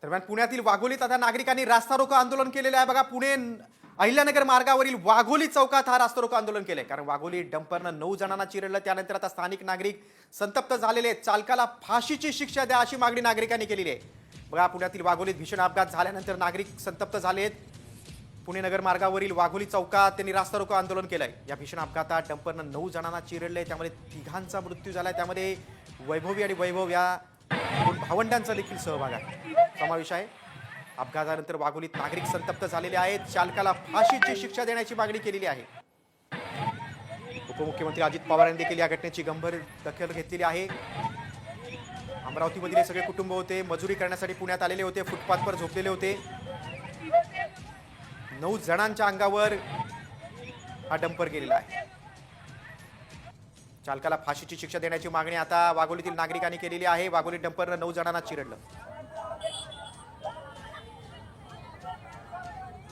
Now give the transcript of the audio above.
दरम्यान पुण्यातील वाघोलीत आता नागरिकांनी रास्ता रोको आंदोलन केलेलं आहे बघा। पुणे अहिल्यानगर मार्गावरील वाघोली चौकात हा रास्ता रोको आंदोलन केलंय, कारण वाघोली डंपरनं 9 जणांना चिरडलं। त्यानंतर आता स्थानिक नागरिक संतप्त झालेले आहेत। चालकाला फाशीची शिक्षा द्या अशी मागणी नागरिकांनी केलेली आहे बघा। पुण्यातील वाघोलीत भीषण अपघात झाल्यानंतर नागरिक संतप्त झाले आहेत। पुणे नगर मार्गावरील वाघोली चौकात त्यांनी रास्ता रोको आंदोलन केलंय। या भीषण अपघातात डंपरनं 9 जणांना चिरडले, त्यामध्ये 3घांचा मृत्यू झालाय। त्यामध्ये वैभवी आणि वैभव या दोन भावंडांचा देखील सहभाग आहे, समावेश आहे। अपघातानंतर वाघोलीत नागरिक संतप्त झालेले आहेत। चालकाला फाशीची शिक्षा देण्याची मागणी केलेली आहे। उपमुख्यमंत्री अजित पवार यांनी देखील या घटनेची गंभीर दखल घेतलेली आहे। अमरावतीमधील सगळे कुटुंब होते, मजुरी करण्यासाठी पुण्यात आलेले होते, फुटपाथवर झोपलेले होते। 9 जणांच्या अंगावर हा डंपर गेलेला आहे। चालकाला फाशीची शिक्षा देण्याची मागणी आता वाघोलीतील नागरिकांनी केलेली आहे। वाघोलीत डंपरनं 9 जणांना चिरडलं।